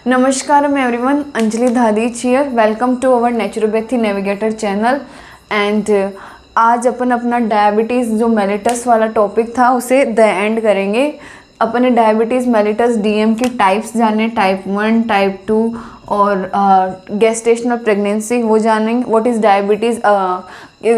Namaskaram everyone, Anjali Dhadich here. Welcome to our Naturopathy Navigator channel and आज अपन अपना diabetes जो mellitus वाला topic था उसे द एंड करेंगे। अपन ने डायबिटीज़ मेलिटस डीएम की टाइप्स जाने, टाइप 1, टाइप 2 और गेस्टेशनल प्रेगनेंसी वो जानेंगे। What is diabetes,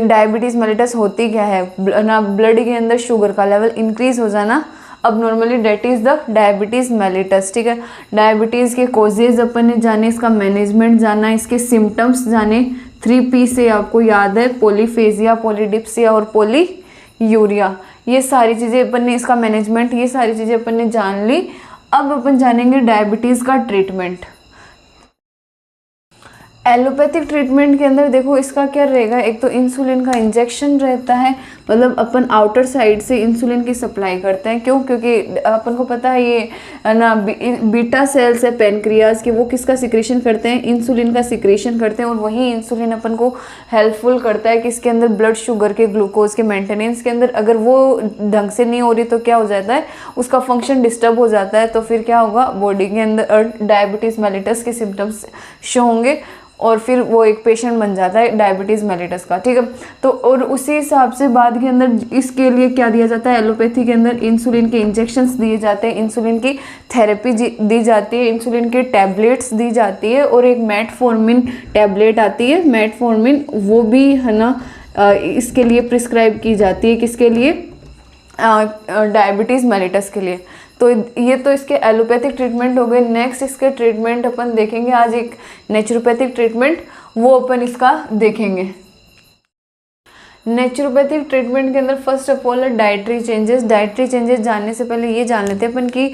diabetes mellitus होती क्या है ना, ब्लड के अंदर शुगर का लेवल इंक्रीज़ हो जाना अब normally that is the diabetes mellitus. ठीक है, डायबिटीज़ के कोजेज अपन ने जाने, इसका मैनेजमेंट जाना, इसके सिम्टम्स जाने। 3P से आपको याद है, पॉलीफेजिया, पॉलीडिप्सिया और पॉलीयूरिया, ये सारी चीज़ें अपन ने, इसका मैनेजमेंट, ये सारी चीज़ें अपन ने जान ली। अब अपन जानेंगे डायबिटीज़ का ट्रीटमेंट। एलोपैथिक ट्रीटमेंट के अंदर देखो इसका क्या रहेगा, एक तो इंसुलिन का इंजेक्शन रहता है, मतलब अपन आउटर साइड से इंसुलिन की सप्लाई करते हैं। क्यों? क्योंकि अपन को पता है ये ना बीटा सेल्स है पेनक्रियाज के, वो किसका सिक्रेशन करते हैं, इंसुलिन का सिक्रेशन करते हैं। और वही इंसुलिन अपन को हेल्पफुल करता है किसके अंदर, ब्लड शुगर के, ग्लूकोज के मेंटेनेंस के अंदर। अगर वो ढंग से नहीं हो रही तो क्या हो जाता है, उसका फंक्शन डिस्टर्ब हो जाता है। तो फिर क्या होगा, बॉडी के अंदर डायबिटीज़ मेलिटस के सिम्टम्स शो होंगे और फिर वो एक पेशेंट बन जाता है डायबिटीज़ मेलिटस का। ठीक है, तो और उसी हिसाब से बाद के अंदर इसके लिए क्या दिया जाता है, एलोपैथी के अंदर इंसुलिन के इंजेक्शंस दिए जाते हैं, इंसुलिन की थेरेपी दी जाती है, इंसुलिन की टैबलेट्स दी जाती है और एक मेटफॉर्मिन टैबलेट आती है, मेटफॉर्मिन, वो भी है ना इसके लिए प्रिस्क्राइब की जाती है। किसके लिए? डायबिटीज़ मेलिटस के लिए। तो ये तो इसके एलोपैथिक ट्रीटमेंट हो गए। नेक्स्ट इसके ट्रीटमेंट अपन देखेंगे आज एक नेचुरोपैथिक ट्रीटमेंट, वो अपन इसका देखेंगे। नेचुरोपैथिक ट्रीटमेंट के अंदर फर्स्ट ऑफ ऑल है डाइटरी चेंजेस। डाइटरी चेंजेस जानने से पहले ये जान लेते हैं अपन कि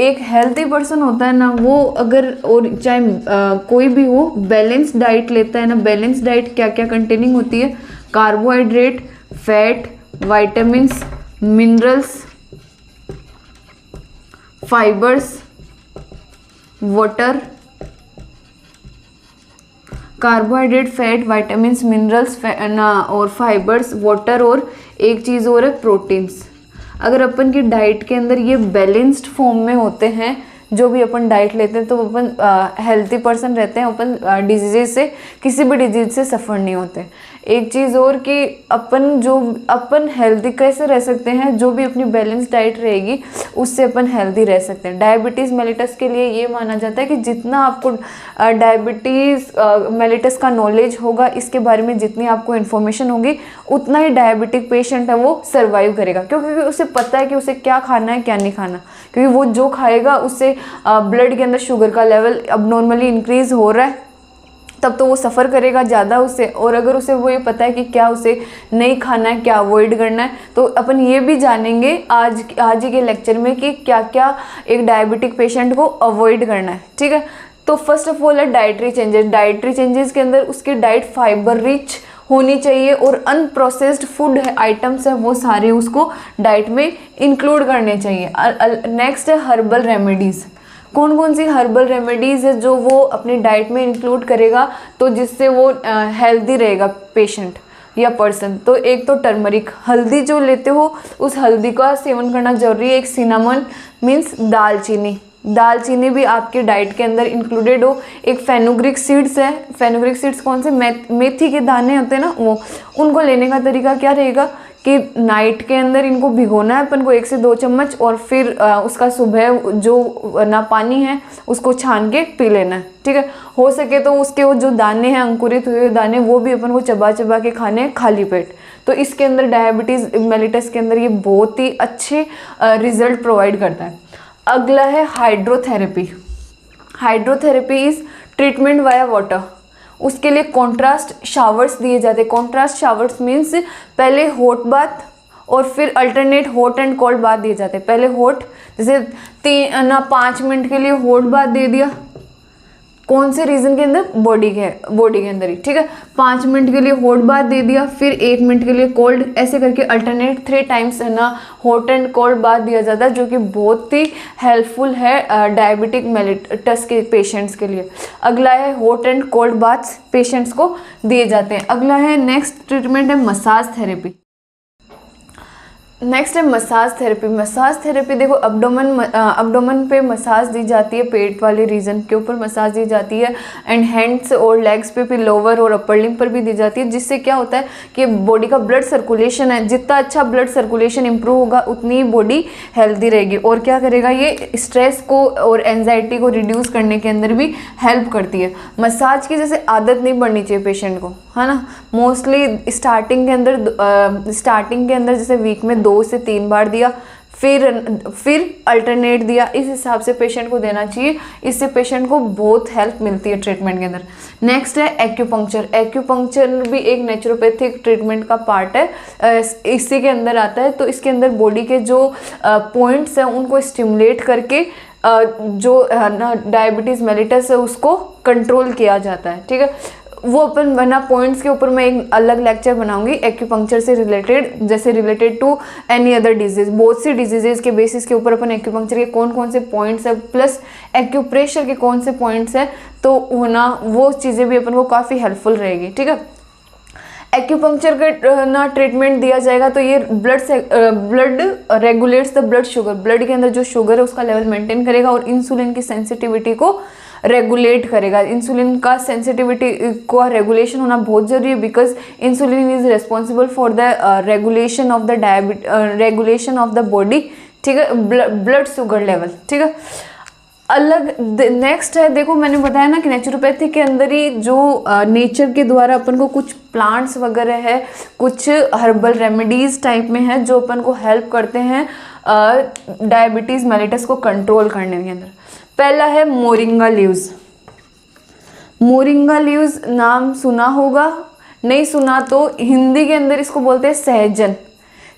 एक हेल्थी पर्सन होता है ना, वो अगर और चाहे कोई भी हो बैलेंस डाइट लेता है ना। बैलेंस डाइट क्या क्या कंटेनिंग होती है, carbohydrate, fat, vitamins, minerals, fibres, water. Carbohydrate, fat, vitamins, minerals और फाइबर्स, वाटर और एक चीज़ और है प्रोटीन्स। अगर अपन की डाइट के अंदर ये बैलेंस्ड फॉर्म में होते हैं, जो भी अपन डाइट लेते हैं, तो अपन हेल्थी पर्सन रहते हैं, अपन डिजीज़ से, किसी भी डिजीज़ से सफ़र नहीं होते। एक चीज़ और कि अपन हेल्दी कैसे रह सकते हैं, जो भी अपनी बैलेंस डाइट रहेगी उससे अपन हेल्दी रह सकते हैं। डायबिटीज़ मेलिटस के लिए ये माना जाता है कि जितना आपको डायबिटीज़ मेलिटस का नॉलेज होगा, इसके बारे में जितनी आपको इन्फॉर्मेशन होगी, उतना ही डायबिटिक पेशेंट है वो सर्वाइव करेगा। क्योंकि उसे पता है कि उसे क्या खाना है क्या नहीं खाना, क्योंकि वो जो खाएगा उससे ब्लड के अंदर शुगर का लेवल अब नॉर्मली इंक्रीज़ हो रहा है, तब तो वो सफ़र करेगा ज़्यादा उससे। और अगर उसे वो ये पता है कि क्या उसे नहीं खाना है, क्या अवॉइड करना है, तो अपन ये भी जानेंगे आज ही के लेक्चर में कि क्या क्या एक डायबिटिक पेशेंट को अवॉइड करना है। ठीक है, तो फर्स्ट ऑफ ऑल है डाइटरी चेंजेस। डाइटरी चेंजेस के अंदर उसकी डाइट फाइबर रिच होनी चाहिए और अनप्रोसेस्ड फूड आइटम्स है वो सारे उसको डाइट में इंक्लूड करने चाहिए। नेक्स्ट है हर्बल रेमेडीज़। कौन कौन सी हर्बल रेमेडीज़ है जो वो अपनी डाइट में इंक्लूड करेगा, तो जिससे वो हेल्दी रहेगा पेशेंट या पर्सन। तो एक तो टर्मरिक, हल्दी जो लेते हो उस हल्दी का सेवन करना जरूरी है। एक सिनामन मीन्स दालचीनी, दालचीनी भी आपके डाइट के अंदर इंक्लूडेड हो। एक फेनुग्रिक सीड्स है, फेनुग्रिक सीड्स कौन से, मेथी के दाने होते हैं ना, वो उनको लेने का तरीका क्या रहेगा कि नाइट के अंदर इनको भिगोना है अपन को 1 से 2 चम्मच, और फिर उसका सुबह जो ना पानी है उसको छान के पी लेना है। ठीक है, हो सके तो उसके वो जो दाने हैं, अंकुरित हुए दाने, वो भी अपन को चबा चबा के खाने हैं खाली पेट। तो इसके अंदर डायबिटीज़ मेलिटस के अंदर ये बहुत ही अच्छे रिजल्ट प्रोवाइड करता है। अगला है hydrotherapy. Hydrotherapy is treatment via water. उसके लिए कॉन्ट्रास्ट शावर्स दिए जाते हैं। कॉन्ट्रास्ट शावर्स मीन्स पहले हॉट बाथ और फिर alternate hot and cold bath दिए जाते हैं। पहले हॉट, जैसे 5 मिनट के लिए हॉट बाथ दे दिया, कौन से रीजन के अंदर, बॉडी के अंदर ही। ठीक है, 5 मिनट के लिए हॉट बाथ दे दिया, फिर 1 मिनट के लिए कोल्ड, ऐसे करके अल्टरनेट 3 टाइम्स है ना हॉट एंड कोल्ड बाथ दिया जाता है, जो कि बहुत ही हेल्पफुल है डायबिटिक मेलिटस के पेशेंट्स के लिए। अगला है hot and cold baths patients को दिए जाते हैं। अगला है नेक्स्ट ट्रीटमेंट है मसाज थेरेपी। नेक्स्ट है मसाज थेरेपी। मसाज थेरेपी देखो अब्डोमन पे मसाज दी जाती है, पेट वाले रीजन के ऊपर मसाज दी जाती है, एंड हैंड्स और लेग्स पे भी, लोअर और अपर लिम्ब पर भी दी जाती है, जिससे क्या होता है कि बॉडी का ब्लड सर्कुलेशन है, जितना अच्छा ब्लड सर्कुलेशन इंप्रूव होगा उतनी ही बॉडी हेल्दी रहेगी। और क्या करेगा, ये स्ट्रेस को और एंजाइटी को रिड्यूस करने के अंदर भी हेल्प करती है। मसाज की जैसे आदत नहीं पड़नी चाहिए पेशेंट को, है ना। मोस्टली स्टार्टिंग के अंदर जैसे वीक में 2 से 3 बार दिया, फिर अल्टरनेट दिया, इस हिसाब से पेशेंट को देना चाहिए। इससे पेशेंट को बहुत हेल्प मिलती है ट्रीटमेंट के अंदर। नेक्स्ट है एक्यूपंक्चर। एक्यूपंक्चर भी एक नेचुरोपैथिक ट्रीटमेंट का पार्ट है, इसी के अंदर आता है। तो इसके अंदर बॉडी के जो पॉइंट्स हैं उनको स्टिमुलेट करके जो ना डायबिटीज़ मेलिटस है उसको कंट्रोल किया जाता है, ठीक है। वो अपन बना पॉइंट्स के ऊपर मैं एक अलग लेक्चर बनाऊंगी एक्यूपंक्चर से रिलेटेड, जैसे related to any other disease. बहुत सी डिजीजेज के बेसिस के ऊपर अपन एक्यूपंक्चर के कौन कौन से पॉइंट्स है प्लस एक्यूप्रेशर के कौन से पॉइंट्स हैं, तो होना वो चीज़ें भी अपन को काफ़ी हेल्पफुल रहेगी, ठीक है। एक्यूपंक्चर का ना ट्रीटमेंट दिया जाएगा तो ये blood regulates the blood sugar, blood के अंदर जो शुगर है उसका लेवल मेंटेन करेगा और इंसुलिन की सेंसिटिविटी को रेगुलेट करेगा। इंसुलिन का सेंसिटिविटी का रेगुलेशन होना बहुत जरूरी है, because insulin is responsible for the regulation of the body, ठीक है, ब्लड शुगर लेवल, ठीक है। अलग नेक्स्ट है, देखो मैंने बताया ना कि नेचुरोपैथी के अंदर ही जो नेचर के द्वारा अपन को कुछ प्लांट्स वगैरह है, कुछ हर्बल रेमेडीज टाइप में है जो अपन को हेल्प करते हैं डायबिटीज़ मेलिटस को कंट्रोल करने के अंदर। पहला है मोरिंगा लीव्स। मोरिंगा लीव्स नाम सुना होगा, नहीं सुना तो हिंदी के अंदर इसको बोलते हैं सहजन।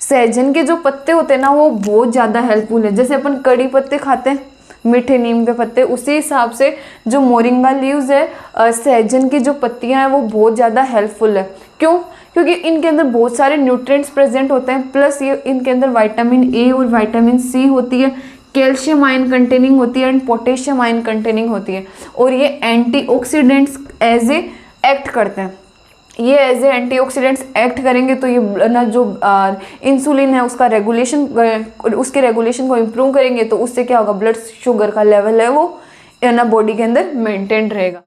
सहजन के जो पत्ते होते हैं ना वो बहुत ज़्यादा हेल्पफुल है। जैसे अपन कड़ी पत्ते खाते हैं, मीठे नीम के पत्ते, उसी हिसाब से जो मोरिंगा लीव्स है, सहजन की जो पत्तियां हैं वो बहुत ज़्यादा हेल्पफुल है। क्यों? क्योंकि इनके अंदर बहुत सारे न्यूट्रिएंट्स प्रेजेंट होते हैं, प्लस ये इनके अंदर विटामिन ए और विटामिन सी होती है, कैल्शियम आयन कंटेनिंग होती है एंड पोटेशियम आयन कंटेनिंग होती है, और ये एंटीऑक्सीडेंट्स एज ए एक्ट करते हैं। ये एज ए एंटीऑक्सीडेंट्स एक्ट करेंगे तो ये ना जो इंसुलिन है उसका रेगुलेशन, उसके रेगुलेशन को इम्प्रूव करेंगे, तो उससे क्या होगा, ब्लड शुगर का लेवल है वो ना बॉडी के अंदर मेंटेन रहेगा।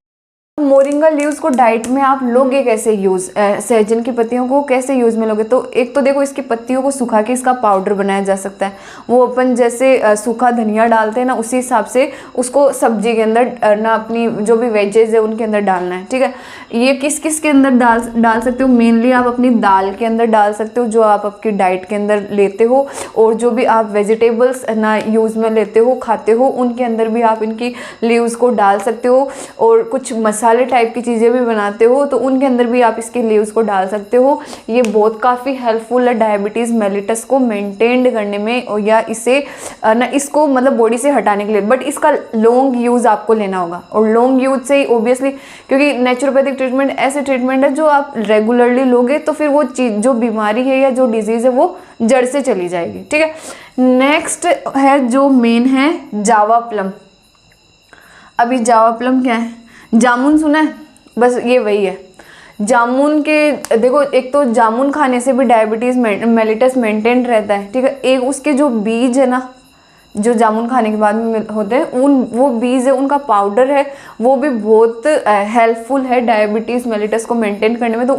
मोरिंगा लीव्स को डाइट में आप लोगे कैसे यूज़, सहजन की पत्तियों को कैसे यूज़ में लोगे, तो एक तो देखो इसकी पत्तियों को सुखा के इसका पाउडर बनाया जा सकता है। वो अपन जैसे सूखा धनिया डालते हैं ना, उसी हिसाब से उसको सब्जी के अंदर ना अपनी जो भी वेजेस है उनके अंदर डालना है, ठीक है। ये किस किस के अंदर डाल सकते हो, मेनली आप अपनी दाल के अंदर डाल सकते हो जो आप आपकी डाइट के अंदर लेते हो, और जो भी आप वेजिटेबल्स ना यूज़ में लेते हो खाते हो उनके अंदर भी आप इनकी लीव्स को डाल सकते हो। और कुछ मसाले टाइप की चीज़ें भी बनाते हो तो उनके अंदर भी आप इसके लीव्स को डाल सकते हो। ये बहुत काफ़ी हेल्पफुल है डायबिटीज़ मेलिटस को मेंटेन करने में, और या इसे ना इसको मतलब बॉडी से हटाने के लिए। बट इसका लॉन्ग यूज़ आपको लेना होगा, और लॉन्ग यूज से ही ओबियसली, क्योंकि नेचुरोपैथिक ट्रीटमेंट ऐसे ट्रीटमेंट है जो आप रेगुलरली लोगे तो फिर वो चीज़ जो बीमारी है या जो डिजीज़ है वो जड़ से चली जाएगी, ठीक है। नेक्स्ट है जो मेन है जावा प्लम। अभी जावा प्लम क्या है, जामुन सुना है, बस ये वही है। जामुन के देखो, एक तो जामुन खाने से भी डायबिटीज़ मेलिटस मेंटेन रहता है, ठीक है। एक उसके जो बीज है ना, जो जामुन खाने के बाद में होते हैं, वो बीज है, उनका पाउडर है, वो भी बहुत हेल्पफुल है डायबिटीज़ मेलिटस को मेंटेन करने में। तो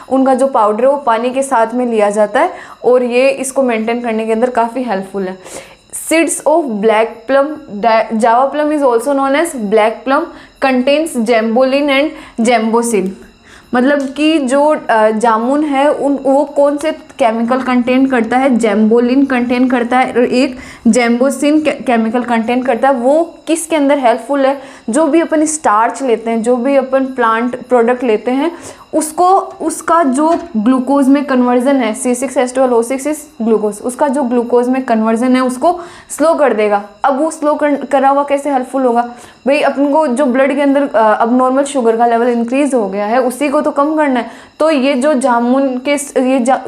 उनका जो पाउडर है वो पानी के साथ में लिया जाता है, और ये इसको मेंटेन करने के अंदर काफ़ी हेल्पफुल है। Seeds of black plum, java plum is also known as black plum, contains jambolin and jambosin। मतलब कि जो जामुन है वो कौन से केमिकल कंटेन करता है, जैम्बोलिन कंटेन करता है और एक जैम्बोसिन केमिकल कंटेन करता है। वो किसके अंदर हेल्पफुल है, जो भी अपन स्टार्च लेते हैं, जो भी अपन प्लांट प्रोडक्ट लेते हैं, उसका जो ग्लूकोज में कन्वर्जन है, C6H12O6 इस ग्लूकोज, उसका जो ग्लूकोज में कन्वर्जन है उसको स्लो कर देगा। अब वो स्लो करा हुआ कैसे हेल्पफुल होगा भाई, अपन को जो ब्लड के अंदर अब नॉर्मल शुगर का लेवल इंक्रीज हो गया है उसी को तो कम करना है। तो ये जो जामुन के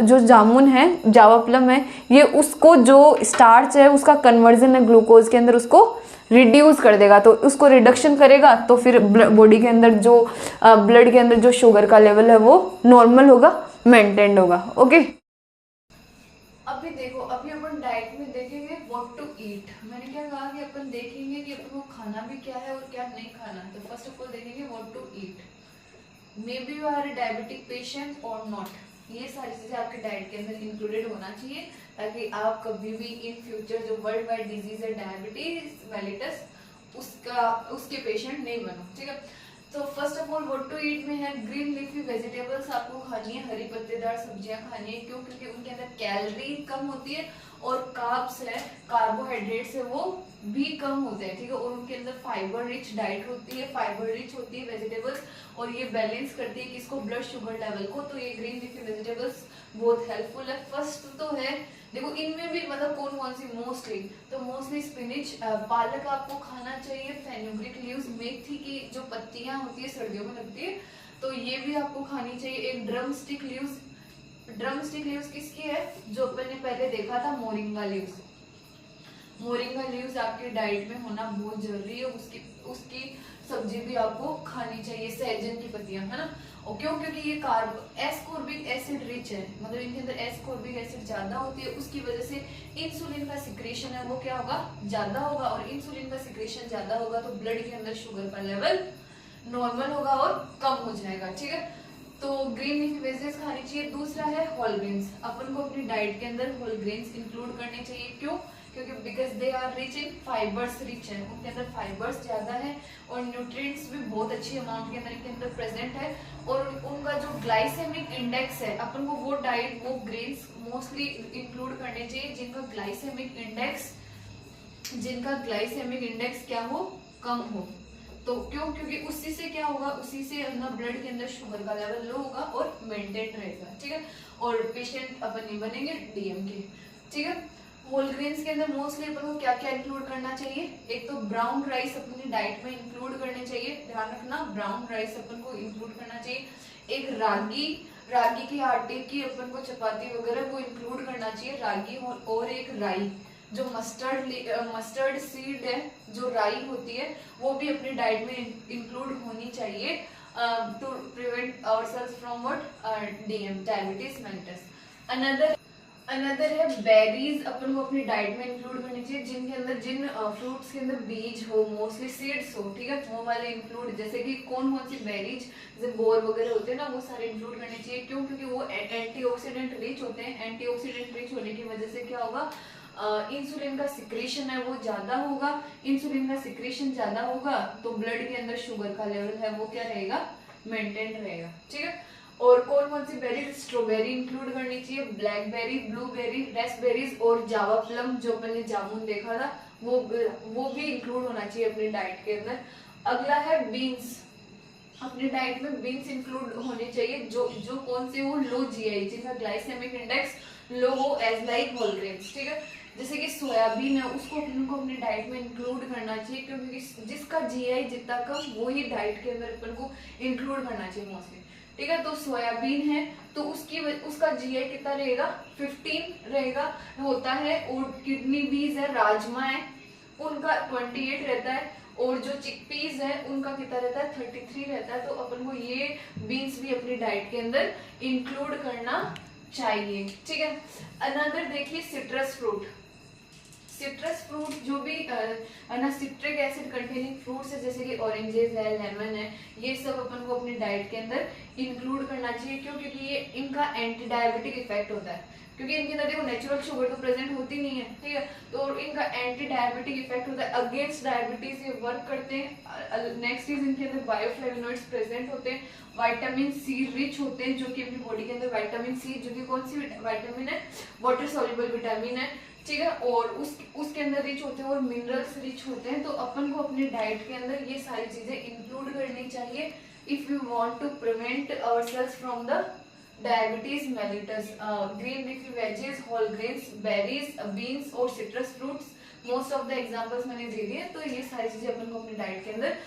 जो जामुन है, जावा प्लम है, ये उसको जो स्टार्च है उसका कन्वर्जन है ग्लूकोज के अंदर उसको रिड्यूस कर देगा। तो उसको रिडक्शन करेगा तो फिर बॉडी के अंदर जो ब्लड के अंदर जो शुगर का लेवल है वो नॉर्मल होगा, मेंटेन्ड होगा। ओके, अभी देखो, अभी अपन डाइट में देखेंगे व्हाट टू ईट। मैंने क्या कहा कि अपन देखेंगे कि अपन को खाना भी क्या है और क्या नहीं खाना। तो फर्स्ट ऑफ ऑल देखेंगे what to eat. Maybe you are diabetic patient और नॉट, ये सारी चीजें आपके डाइट के अंदर इंक्लूडेड होना चाहिए, ताकि आप कभी भी इन फ्यूचर जो वर्ल्ड वाइड डिजीज है डायबिटीज मेलिटस उसके पेशेंट नहीं बनो, ठीक है। तो first of all what to eat में है ग्रीन लीफी वेजिटेबल्स आपको खानी है, हरी पत्तेदार सब्जियां खानी है। क्यों? क्योंकि उनके अंदर कैलोरी कम होती है और कार्ब्स है, कार्बोहाइड्रेट्स है, वो भी कम होते हैं, ठीक है। और उनके अंदर फाइबर रिच डाइट होती है, फाइबर रिच होती है वेजिटेबल्स, और ये बैलेंस करती है किसको? ब्लड शुगर लेवल को। तो ये ग्रीन लीफी वेजिटेबल्स बहुत हेल्पफुल है। फर्स्ट तो है, देखो इनमें भी मतलब कौन कौन सी मोस्टली, तो मोस्टली स्पिनिच, पालक आपको खाना चाहिए, फेनुग्रीक लीव्स, मेथी की जो पत्तियां होती है सर्दियों में लगती है, तो ये भी आपको खानी चाहिए। एक drum stick leaves, drum stick leaves किसकी है? जो अपन ने पहले देखा था, मोरिंगा लीव्स। मोरिंगा लीव्स आपके डाइट में होना बहुत जरूरी है, उसकी सब्जी भी आपको खानी चाहिए। सहजन की पत्तियां, है ना। और क्यों? क्योंकि ये एस्कॉर्बिक एसिड रिच है, मतलब इनके अंदर एस्कॉर्बिक एसिड ज्यादा होती है, उसकी वजह से इंसुलिन का सिक्रेशन है वो क्या होगा? ज्यादा होगा। और इंसुलिन का सिक्रेशन ज्यादा होगा तो ब्लड के अंदर शुगर का लेवल नॉर्मल होगा और कम हो जाएगा, ठीक है। तो ग्रीन लीफी वेजिटेबल्स खानी चाहिए। दूसरा है होल ग्रेन्स, अपन को अपनी डाइट के अंदर होल ग्रेन्स इंक्लूड करने चाहिए। क्यों? क्योंकि because they are rich in fibres, rich है, उनके अंदर फाइबर्स ज्यादा है और न्यूट्रिएंट्स भी बहुत अच्छी अमाउंट के अंदर इनके अंदर प्रेजेंट है। और उनका जो ग्लाइसेमिक इंडेक्स है, अपन को वो डाइट, वो ग्रेन्स मोस्टली इंक्लूड करने चाहिए जिनका ग्लाइसेमिक इंडेक्स क्या हो? कम हो। तो क्यों? क्योंकि उसी से क्या होगा? उसी से अंदर ब्लड के अंदर शुगर का लेवल लो होगा और मेंटेन रहेगा, ठीक है। और पेशेंट अपन नहीं बनेंगे डीएम के, ठीक है। होल ग्रेन्स के अंदर मोस्टली अपन को क्या क्या इंक्लूड करना चाहिए? एक तो ब्राउन राइस अपनी डाइट में इंक्लूड करने चाहिए, ध्यान रखना ब्राउन राइस अपन को इंक्लूड करना चाहिए। एक रागी के आटे की अपन को चपाती वगैरह वो इंक्लूड करना चाहिए, रागी। और एक राई, जो मस्टर्ड सीड है, जो राई होती है, वो भी अपनी डाइट में इंक्लूड होनी चाहिए to prevent ourselves from what? DM, diabetes mellitus. Another है बेरीज, अपन को अपनी डाइट में इंक्लूड करनी चाहिए, जिनके अंदर जिन फ्रूट्स के अंदर बीज हो, मोस्टली सीड्स हो, ठीक है, वो वाले इंक्लूड। जैसे कि कौन सी बेरीज, जैसे बोर वगैरह होते हैं ना, वो सारे इंक्लूड करने चाहिए। क्यों? क्योंकि वो एंटीऑक्सीडेंट रिच होते हैं। एंटीऑक्सीडेंट रिच होने की वजह से क्या होगा? इंसुलिन का सिक्रेशन है वो ज्यादा होगा। इंसुलिन का सिक्रेशन ज्यादा होगा तो ब्लड के अंदर शुगर का लेवल है वो क्या रहेगा? मेंटेन रहेगा, ठीक है। और कौन सी बेरीज? स्ट्रॉबेरी इंक्लूड करनी चाहिए, ब्लैकबेरी, ब्लूबेरी, रेस्पबेरीज और जावा प्लम, जो मैंने जामुन देखा था, वो भी इंक्लूड होना चाहिए अपनी डाइट के अंदर। अगला है बीन्स, अपनी डाइट में बीन्स इंक्लूड होने चाहिए, जो कौन से? वो लो जीआई, जिनका ग्लाइसेमिक इंडेक्स लो हो, एज लाइक होल ग्रेन्स, ठीक है। जैसे कि सोयाबीन है, उसको अपनी डाइट में इंक्लूड करना चाहिए, क्योंकि जिसका जीआई जितना कम वो ही डाइट के अंदर अपन को इंक्लूड करना चाहिए मोस्टली, ठीक है। तो सोयाबीन है तो उसका जीआई कितना रहेगा? 15 रहेगा होता है। और किडनी बीज है, राजमा है, उनका 28 रहता है। और जो चिकपीस है उनका कितना रहता है? 33 रहता है। तो अपन को ये बीन्स भी अपनी डाइट के अंदर इंक्लूड करना चाहिए, ठीक है। अनदर देखिए सिट्रस फ्रूट, सिट्रस फ्रूट जो भी सिट्रिक एसिड कंटेनिंग फ्रूट्स है, जैसे कि ऑरेंजेस है, लेमन है, ये सब अपन को अपनी डाइट के अंदर इंक्लूड करना चाहिए। क्यों? क्योंकि ये इनका एंटी डायबिटिक इफेक्ट होता है, क्योंकि इनके अंदर देखो नेचुरल शुगर तो प्रेजेंट होती नहीं है, ठीक है। तो इनका एंटी डायबिटिक इफेक्ट होता है, अगेंस्ट डायबिटीज ये वर्क करते हैं। नेक्स्ट इज इनके अंदर बायोफ्लेवोनॉइड्स प्रेजेंट होते हैं, विटामिन सी रिच होते हैं, जो कि अपनी बॉडी के अंदर विटामिन सी, जो कि कौन सी विटामिन है? वाटर सॉल्युबल विटामिन है, ठीक है। और उसके अंदर रिच होते हैं और मिनरल्स रिच होते हैं। तो अपन को अपनी डाइट के अंदर ये सारी चीजें इंक्लूड करनी चाहिए if you want to prevent ourselves from the diabetes mellitus. Green leafy veges, whole grains, berries, beans और citrus fruits, most of the examples मैंने दे दिए। तो ये सारी चीजें अपन को अपनी डाइट के अंदर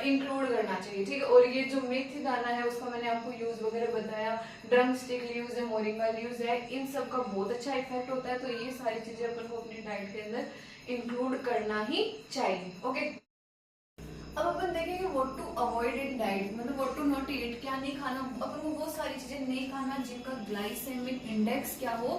इंक्लूड करना चाहिए, ठीक है। और ये जो मेथी दाना है उसका मैंने आपको यूज वगैरह बताया, ड्रम स्टिक लीव्स है, मोरिंगा लीव्स है, इन सब का बहुत अच्छा इफेक्ट होता है। तो ये सारी चीजें अपन को अपनी डाइट के अंदर इंक्लूड करना ही चाहिए, ओके। अब अपन देखेंगे what to avoid in diet, मतलब व्हाट टू नॉट ईट, क्या नहीं खाना। अपन को वो सारी चीजें नहीं खाना जिनका ग्लाइसेमिक इंडेक्स क्या हो?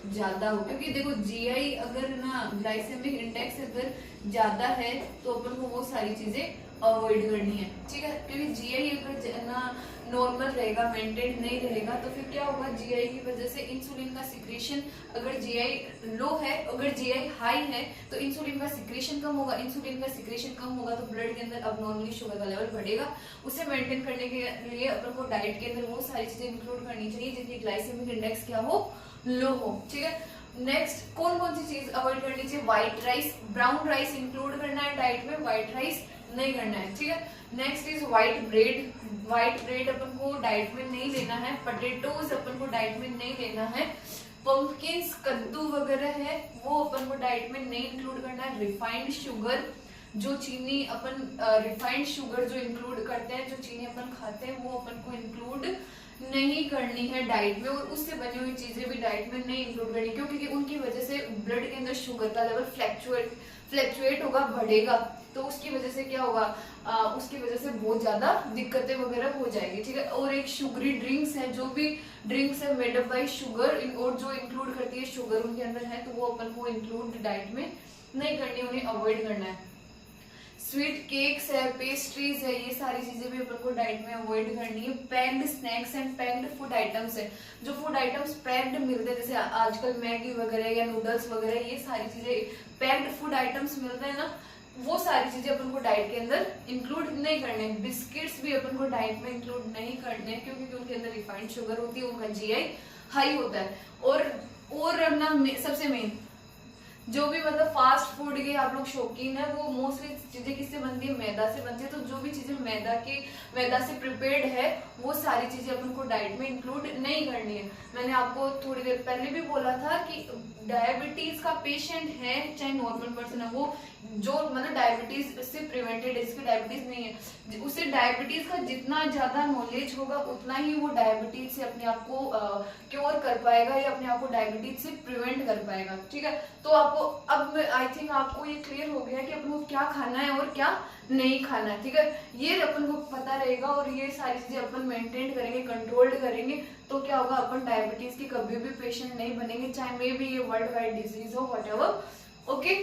ज्यादा हो, क्योंकि देखो जीआई अगर ना ग्लाइसेमिक इंडेक्स अगर ज्यादा है तो अपन को वो सारी चीजें अवॉइड करनी है, ठीक है। क्योंकि जीआई अगर ना नॉर्मल रहेगा, मेंटेन नहीं रहेगा, तो फिर क्या होगा, जीआई की वजह से इंसुलिन का सिक्रेशन, अगर जीआई लो है, अगर जीआई हाई है तो इंसुलिन का सिक्रेशन कम होगा, इंसुलिन का सिक्रेशन कम होगा तो ब्लड के अंदर अबनॉर्मली शुगर का लेवल बढ़ेगा। उसे मेंटेन करने के लिए अपन को डाइट के अंदर वो सारी चीजें इंक्लूड करनी चाहिए जिनकी ग्लाइसेमिक इंडेक्स क्या हो, लो हो, ठीक है। नेक्स्ट कौन कौन सी चीज अवॉइड करनी चाहिए, white rice, brown rice include करना है डाइट में, व्हाइट राइस नहीं करना है, ठीक है। Next is white bread, white bread अपन को डाइट में नहीं लेना है, पोटैटोज अपन को डाइट में नहीं लेना है, पंपकिन्स, कद्दू वगैरह है वो अपन को डाइट में नहीं इंक्लूड करना है, रिफाइंड शुगर, जो चीनी अपन रिफाइंड शुगर जो इंक्लूड करते हैं, जो चीनी अपन खाते हैं वो अपन को इंक्लूड नहीं करनी है डाइट में, और उससे बनी हुई चीजें भी डाइट में नहीं इंक्लूड करनी, क्योंकि उनकी वजह से ब्लड के अंदर शुगर का लेवल फ्लैक्चुएट होगा, बढ़ेगा, तो उसकी वजह से क्या होगा, उसकी वजह से बहुत ज्यादा दिक्कतें वगैरह हो जाएगी, ठीक है। और एक शुगरी ड्रिंक्स है, जो भी ड्रिंक्स है मेड अप बाय शुगर और जो इंक्लूड करती है शुगर उनके अंदर है, तो वो अपन को इंक्लूड डाइट में नहीं करनी, उन्हें अवॉइड करना है। स्वीट केक्स है, पेस्ट्रीज है, ये सारी चीजें भी अपन को डाइट में अवॉइड करनी है। Packed snacks and packed food items है, जो फूड आइटम्स पैक्ड मिलते हैं, जैसे आजकल मैगी वगैरह या नूडल्स वगैरह, ये सारी चीजें पैक्ड फूड आइटम्स मिलते हैं ना, वो सारी चीजें अपन को डाइट के अंदर इंक्लूड नहीं करने। बिस्किट्स भी अपन को डाइट में इंक्लूड नहीं करने, क्योंकि उनके अंदर रिफाइंड शुगर होती है, उनका जीआई हाई होता है। और ना सबसे मेन जो भी मतलब फास्ट फूड के आप लोग शौकीन है, वो मोस्टली चीजें किससे बनती है, मैदा से बनती है, तो जो भी चीजें मैदा से प्रिपेयर्ड है वो सारी चीजें अपन को डाइट में इंक्लूड नहीं करनी है। मैंने आपको थोड़ी देर पहले भी बोला था कि डायबिटीज का पेशेंट है चाहे नॉर्मल पर्सन है, वो जो मतलब डायबिटीज से प्रिवेंटेड है, इसकी डायबिटीज नहीं है, उसे डायबिटीज का जितना ज्यादा नॉलेज होगा उतना ही वो डायबिटीज से अपने आप को क्योर कर पाएगा या अपने आप को डायबिटीज से प्रिवेंट कर पाएगा, ठीक है। तो आपको अब आई थिंक आपको ये क्लियर हो गया कि अपन को क्या खाना है और क्या नहीं खाना है, ठीक है। ये अपन को पता रहेगा और ये सारी चीजें अपन मेंटेन करेंगे, कंट्रोल्ड करेंगे, तो क्या होगा, अपन डायबिटीज की कभी भी पेशेंट नहीं बनेंगे, चाहे मे बी ये वर्ल्ड वाइड डिजीज हो, whatever. Okay,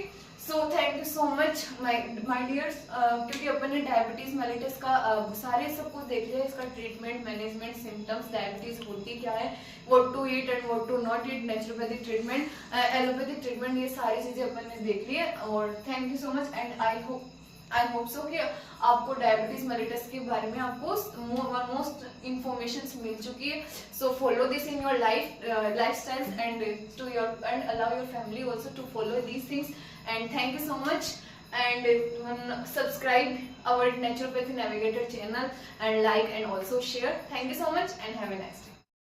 so thank you so much my dears, क्योंकि अपन ने डायबिटीज मेलिटस का सारे सब कुछ देख लिया, इसका ट्रीटमेंट, मैनेजमेंट, सिम्टम्स, डायबिटीज होती क्या है, what to eat and what to not eat, naturopathic treatment, allopathic treatment, ये सारी चीजें अपन ने देख ली है। और thank you so much and I hope so कि आपको डायबिटीज मेलिटस के बारे में आपको मोस्ट इंफॉर्मेशन मिल चुकी है। So follow this in your lifestyle and allow your family also to follow these things, and thank you so much, and subscribe our naturopathy navigator channel and like and also share. Thank you so much and have a nice day.